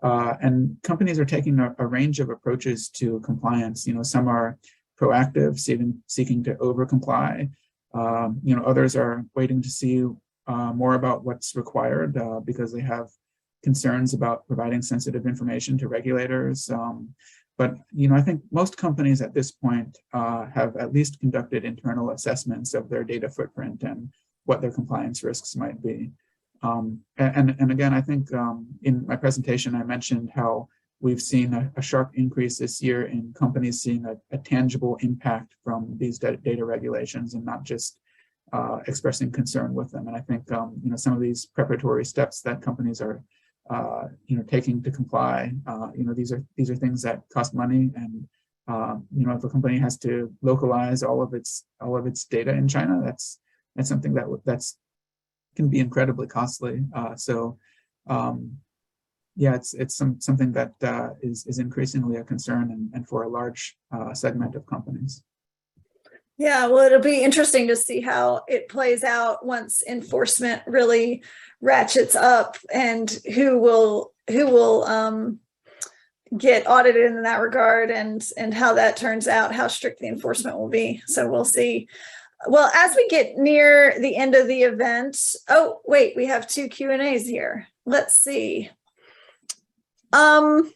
And companies are taking a range of approaches to compliance. You know, some are proactive, seeking to over-comply. You know, others are waiting to see more about what's required because they have concerns about providing sensitive information to regulators. But, you know, I think most companies at this point have at least conducted internal assessments of their data footprint and what their compliance risks might be. And again, I think in my presentation, I mentioned how we've seen a sharp increase this year in companies seeing a tangible impact from these data regulations, and not just expressing concern with them. And I think, you know, some of these preparatory steps that companies are you know, taking to comply, you know, these are things that cost money, and you know, if a company has to localize all of its data in China, that's something that's can be incredibly costly. So yeah, it's something that is increasingly a concern, and for a large segment of companies.
Yeah, well, it'll be interesting to see how it plays out once enforcement really ratchets up, and who will get audited in that regard, and how that turns out, how strict the enforcement will be. So we'll see. Well, as we get near the end of the event, oh wait, we have 2 Q&As here. Let's see. So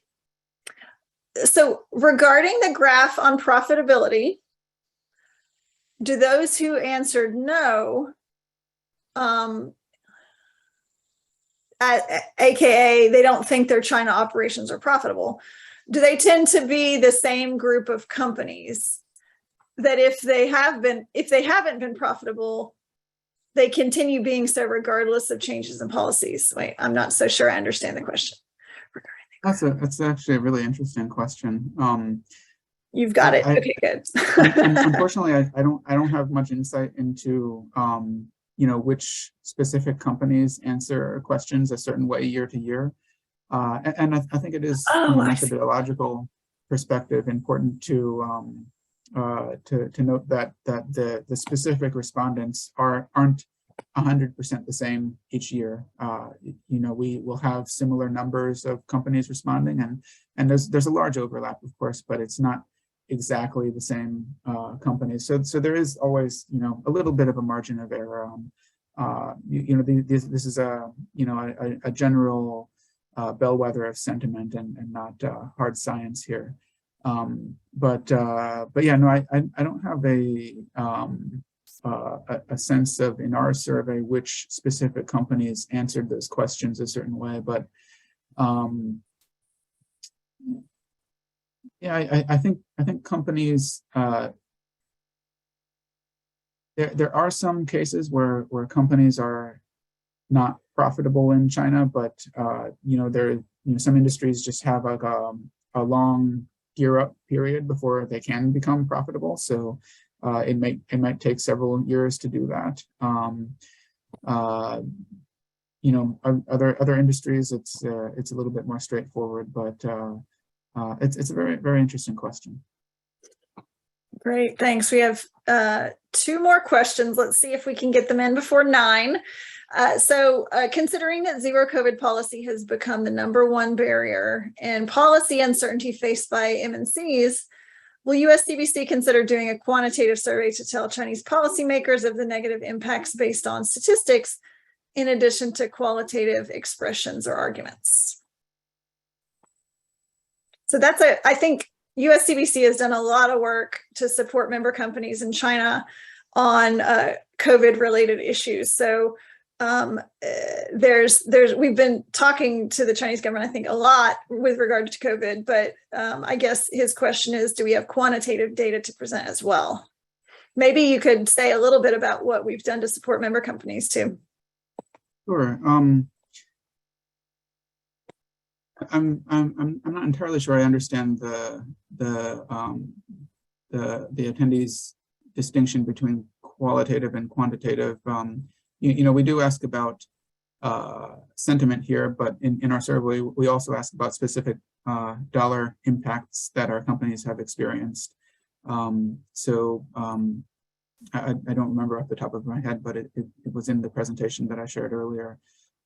regarding the graph on profitability, do those who answered no, AKA they don't think their China operations are profitable, do they tend to be the same group of companies that if they haven't been profitable, they continue being so regardless of changes in policies? Wait, I'm not so sure I understand the question.
That's actually a really interesting question.
You've got it. Okay, good.
Unfortunately, I don't have much insight into you know, which specific companies answer questions a certain way year to year, and I think it is, from a methodological perspective, important to note that the specific respondents aren't 100% the same each year. You know, we will have similar numbers of companies responding, and there's a large overlap, of course, but it's not exactly the same companies. So there is always, you know, a little bit of a margin of error. You know, this is a, you know, a general bellwether of sentiment, and not hard science here. But yeah, no, I don't have a sense of, in our survey, which specific companies answered those questions a certain way. But Yeah, I think companies, there are some cases where companies are not profitable in China, but some industries just have like a long gear up period before they can become profitable. So it might take several years to do that. Other industries, it's a little bit more straightforward, but it's a very, very interesting question.
Great, thanks. We have 2 more questions. Let's see if we can get them in before 9. Considering that zero COVID policy has become the #1 barrier and policy uncertainty faced by MNCs, will USCBC consider doing a quantitative survey to tell Chinese policymakers of the negative impacts based on statistics, in addition to qualitative expressions or arguments? So I think USCBC has done a lot of work to support member companies in China on COVID related issues. So we've been talking to the Chinese government, I think, a lot with regard to COVID, but I guess his question is, do we have quantitative data to present as well? Maybe you could say a little bit about what we've done to support member companies too.
Sure. I'm not entirely sure I understand the attendees' distinction between qualitative and quantitative. We do ask about sentiment here, but in our survey, we also ask about specific dollar impacts that our companies have experienced. I don't remember off the top of my head, but it was in the presentation that I shared earlier.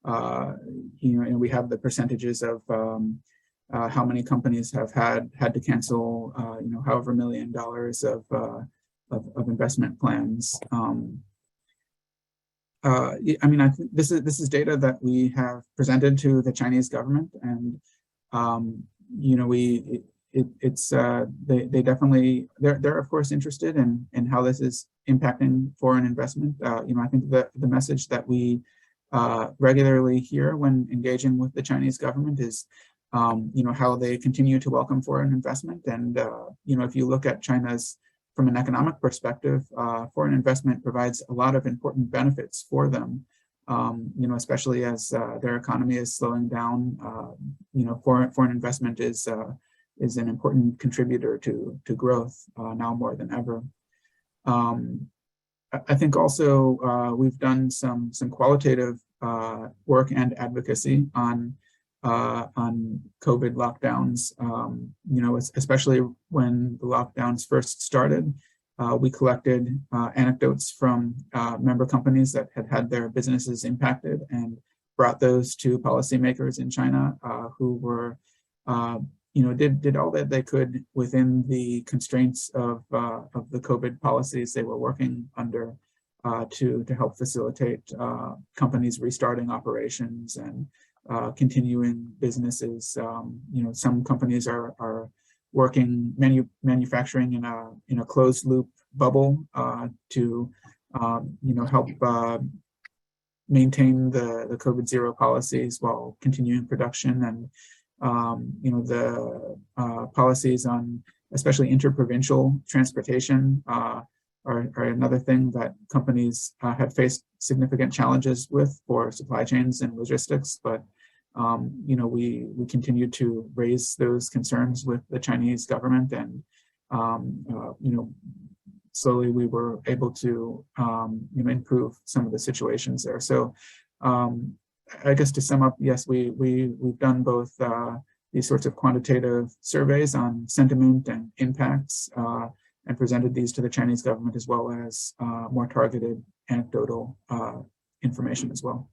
And we have the percentages of how many companies have had to cancel, however $1 million of investment plans. I think this is data that we have presented to the Chinese government, and they definitely they're of course interested in how this is impacting foreign investment. I think the message that we regularly hear when engaging with the Chinese government is how they continue to welcome foreign investment. And if you look at China's from an economic perspective, foreign investment provides a lot of important benefits for them. Especially as their economy is slowing down. Foreign investment is an important contributor to growth now more than ever. I think also we've done some qualitative work and advocacy on COVID lockdowns. Especially when the lockdowns first started, we collected anecdotes from member companies that had their businesses impacted and brought those to policymakers in China who were did all that they could within the constraints of the COVID policies they were working under to help facilitate companies restarting operations and continuing businesses. Some companies are working manufacturing in a closed loop bubble to help maintain the COVID zero policies while continuing production. And the policies on especially interprovincial transportation are another thing that companies have faced significant challenges with for supply chains and logistics. But we continue to raise those concerns with the Chinese government, and slowly we were able to improve some of the situations there. So I guess to sum up, yes, we've done both these sorts of quantitative surveys on sentiment and impacts and presented these to the Chinese government, as well as more targeted anecdotal information as well.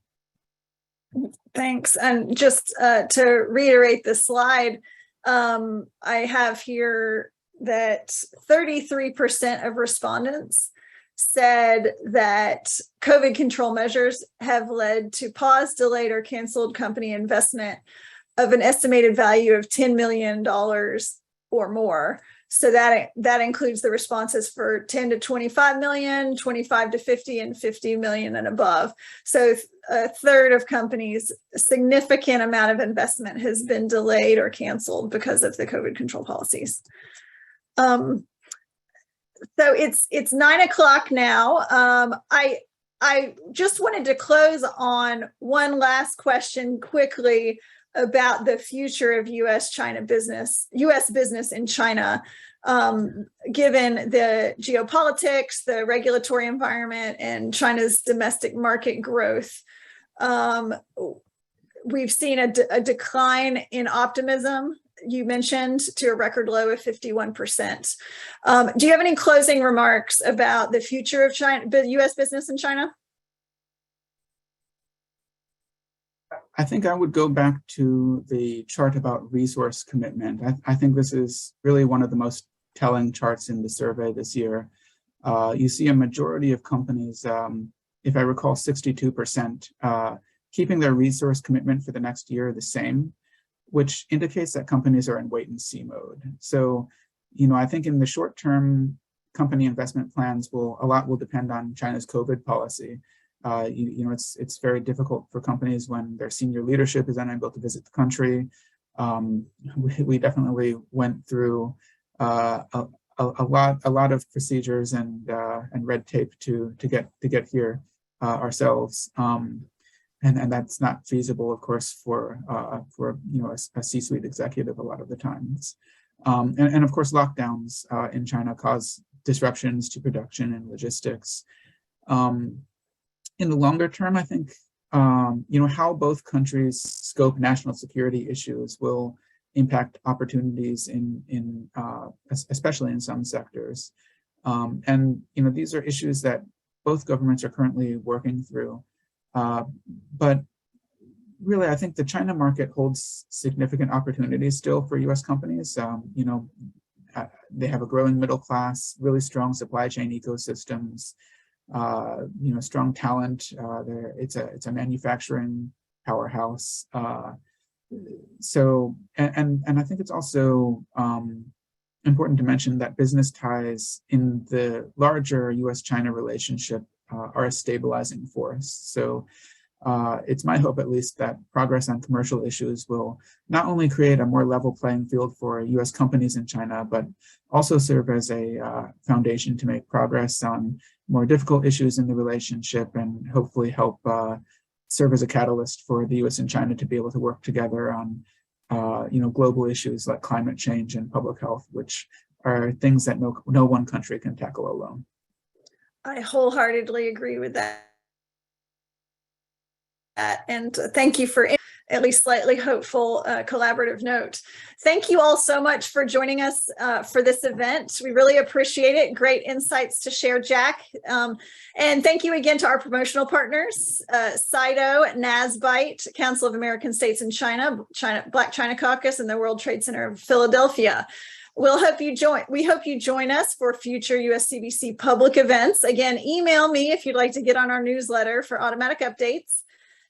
Thanks. And just to reiterate the slide, I have here that 33% of respondents said that COVID control measures have led to paused, delayed, or canceled company investment of an estimated value of $10 million or more. So that includes the responses for 10 to 25 million, 25 to 50, and 50 million and above. So a third of companies, a significant amount of investment has been delayed or canceled because of the COVID control policies. So it's 9 o'clock now. I just wanted to close on one last question quickly about the future of U.S. business in China, given the geopolitics, the regulatory environment, and China's domestic market growth. We've seen a decline in optimism, you mentioned, to a record low of 51%. Do you have any closing remarks about the future of U.S. business in China?
I think I would go back to the chart about resource commitment. I think this is really one of the most telling charts in the survey this year. You see a majority of companies, if I recall 62%, keeping their resource commitment for the next year the same, which indicates that companies are in wait and see mode. So, I think in the short term, company investment plans a lot will depend on China's COVID policy. It's very difficult for companies when their senior leadership is unable to visit the country. We definitely went through a lot of procedures and red tape to get here ourselves, and that's not feasible, of course, for a C-suite executive a lot of the times. And of course, lockdowns in China cause disruptions to production and logistics. In the longer term, I think, how both countries scope national security issues will impact opportunities especially in some sectors. And, these are issues that both governments are currently working through. But really, I think the China market holds significant opportunities still for U.S. companies. They have a growing middle class, really strong supply chain ecosystems, strong talent. It's a manufacturing powerhouse. So I think it's also important to mention that business ties in the larger U.S.-China relationship are a stabilizing force. So it's my hope, at least, that progress on commercial issues will not only create a more level playing field for U.S. companies in China, but also serve as a foundation to make progress on more difficult issues in the relationship, and hopefully help serve as a catalyst for the U.S. and China to be able to work together on global issues like climate change and public health, which are things that no one country can tackle alone.
I wholeheartedly agree with that. And thank you for at least slightly hopeful collaborative note. Thank you all so much for joining us for this event. We really appreciate it. Great insights to share, Jack. And thank you again to our promotional partners, CITO, NASBITE, Council of American States in China, Black China Caucus, and the World Trade Center of Philadelphia. We hope you join us for future USCBC public events. Again, email me if you'd like to get on our newsletter for automatic updates.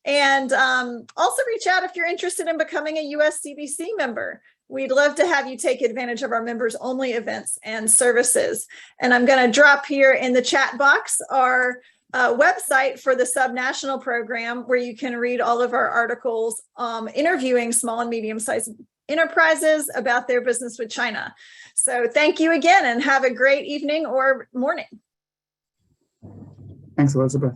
And also reach out if you're interested in becoming a USCBC member. We'd love to have you take advantage of our members only events and services. And I'm going to drop here in the chat box our website for the subnational program, where you can read all of our articles interviewing small and medium-sized enterprises about their business with China. So thank you again, and have a great evening or morning.
Thanks, Elizabeth.